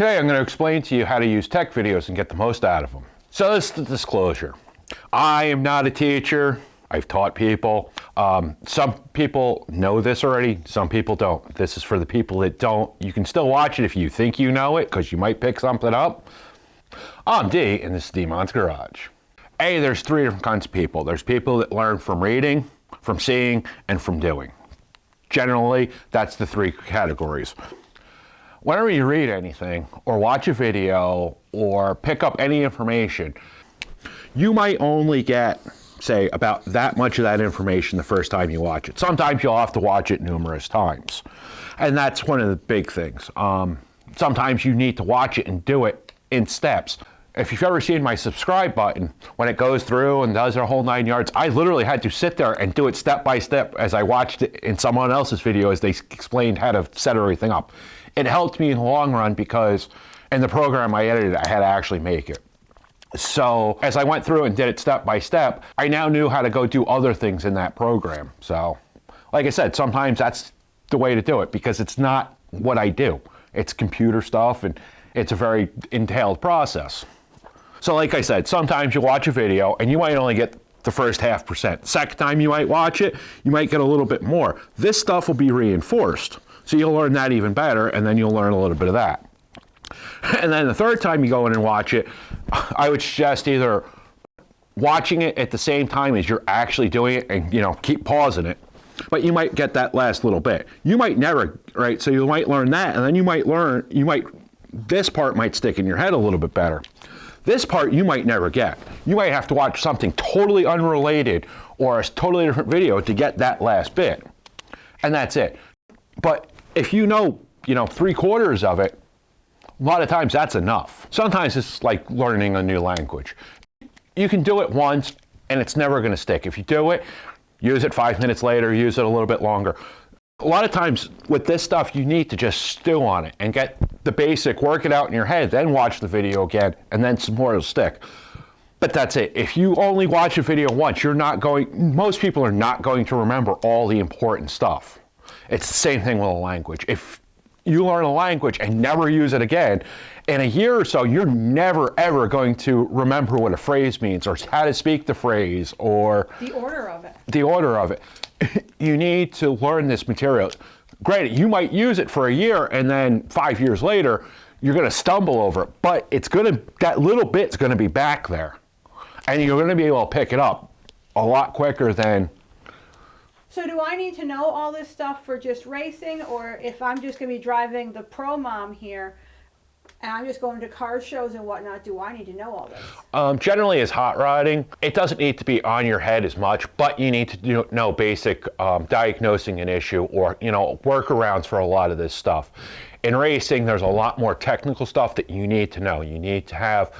Today I'm going to explain to you how to use tech videos and get the most out of them. So this is the disclosure. I am not a teacher. I've taught people. Some people know this already, some people don't. This is for the people that don't. You can still watch it if you think you know it, because you might pick something up. I'm D, and this is D-Mon's Garage. There's three different kinds of people. There's people that learn from reading, from seeing, and from doing. Generally, that's the three categories. Whenever you read anything, or watch a video, or pick up any information, you might only get, say, about that much of that information the first time you watch it. Sometimes you'll have to watch it numerous times. And that's one of the big things. Sometimes you need to watch it and do it in steps. If you've ever seen my subscribe button, when it goes through and does a whole 9 yards, I literally had to sit there and do it step by step as I watched it in someone else's video as they explained how to set everything up. It helped me in the long run because in the program I edited, I had to actually make it. So as I went through and did it step by step, I now knew how to go do other things in that program. So like I said, sometimes that's the way to do it because it's not what I do. It's computer stuff and it's a very entailed process. So like I said, sometimes you watch a video and you might only get the first 0.5%. Second time you might watch it, you might get a little bit more. This stuff will be reinforced. So you'll learn that even better, and then you'll learn a little bit of that. And then the third time you go in and watch it, I would suggest either watching it at the same time as you're actually doing it and, keep pausing it. But you might get that last little bit. You might never, right? So you might learn that, and then this part might stick in your head a little bit better. This part you might never get. You might have to watch something totally unrelated or a totally different video to get that last bit. And that's it. But if you know 3/4 of it, a lot of times that's enough. Sometimes it's like learning a new language. You can do it once and it's never going to stick. If you do it, use it 5 minutes later, use it a little bit longer. A lot of times with this stuff, you need to just stew on it and get the basic, work it out in your head, then watch the video again, and then some more will stick. But that's it. If you only watch a video once, most people are not going to remember all the important stuff. It's the same thing with a language. If you learn a language and never use it again, in a year or so, you're never, ever going to remember what a phrase means or how to speak the phrase or the order of it. The order of it. You need to learn this material. Granted, you might use it for a year and then 5 years later, you're going to stumble over it, but that little bit's going to be back there. And you're going to be able to pick it up a lot quicker than. So do I need to know all this stuff for just racing, or if I'm just going to be driving the Pro Mom here and I'm just going to car shows and whatnot, do I need to know all this? Generally, as hot rodding, it doesn't need to be on your head as much, but you need to know basic diagnosing an issue or workarounds for a lot of this stuff. In racing, there's a lot more technical stuff that you need to know. You need to have,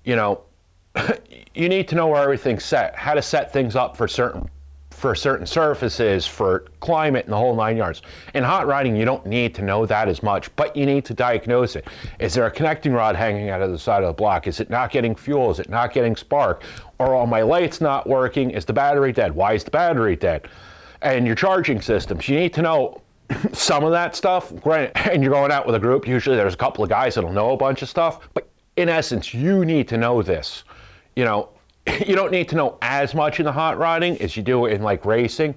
you need to know where everything's set, how to set things up for certain surfaces, for climate, and the whole 9 yards. In hot rodding, you don't need to know that as much, but you need to diagnose it. Is there a connecting rod hanging out of the side of the block? Is it not getting fuel? Is it not getting spark? Or are my lights not working? Is the battery dead? Why is the battery dead? And your charging systems, you need to know some of that stuff. Granted, and you're going out with a group, usually there's a couple of guys that'll know a bunch of stuff, but in essence, you need to know this. You don't need to know as much in the hot rodding as you do in like racing,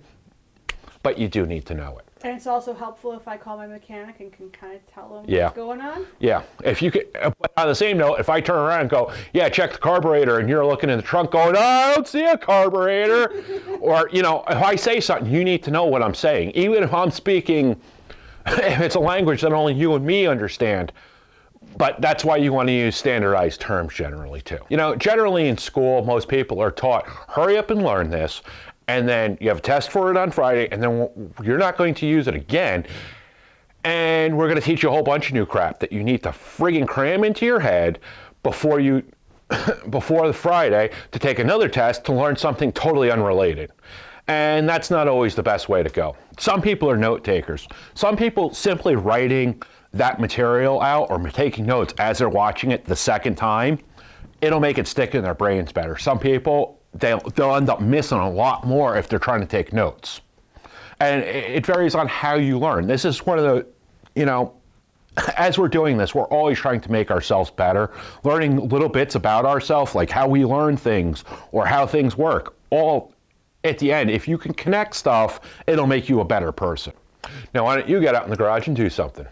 but you do need to know it. And it's also helpful if I call my mechanic and can kind of tell him Yeah. what's going on? Yeah. If you could, but on the same note, if I turn around and go, yeah, check the carburetor, and you're looking in the trunk going, oh, I don't see a carburetor. Or, if I say something, you need to know what I'm saying. Even if I'm speaking, if it's a language that only you and me understand. But that's why you want to use standardized terms generally too. Generally in school, most people are taught, hurry up and learn this, and then you have a test for it on Friday, and then you're not going to use it again, and we're going to teach you a whole bunch of new crap that you need to friggin' cram into your head before the Friday to take another test to learn something totally unrelated. And that's not always the best way to go. Some people are note takers. Some people simply writing that material out or taking notes as they're watching it the second time, it'll make it stick in their brains better. Some people, they'll end up missing a lot more if they're trying to take notes. And it varies on how you learn. This is one of the, as we're doing this, we're always trying to make ourselves better, learning little bits about ourselves, like how we learn things or how things work. All at the end, if you can connect stuff, it'll make you a better person. Now, why don't you get out in the garage and do something?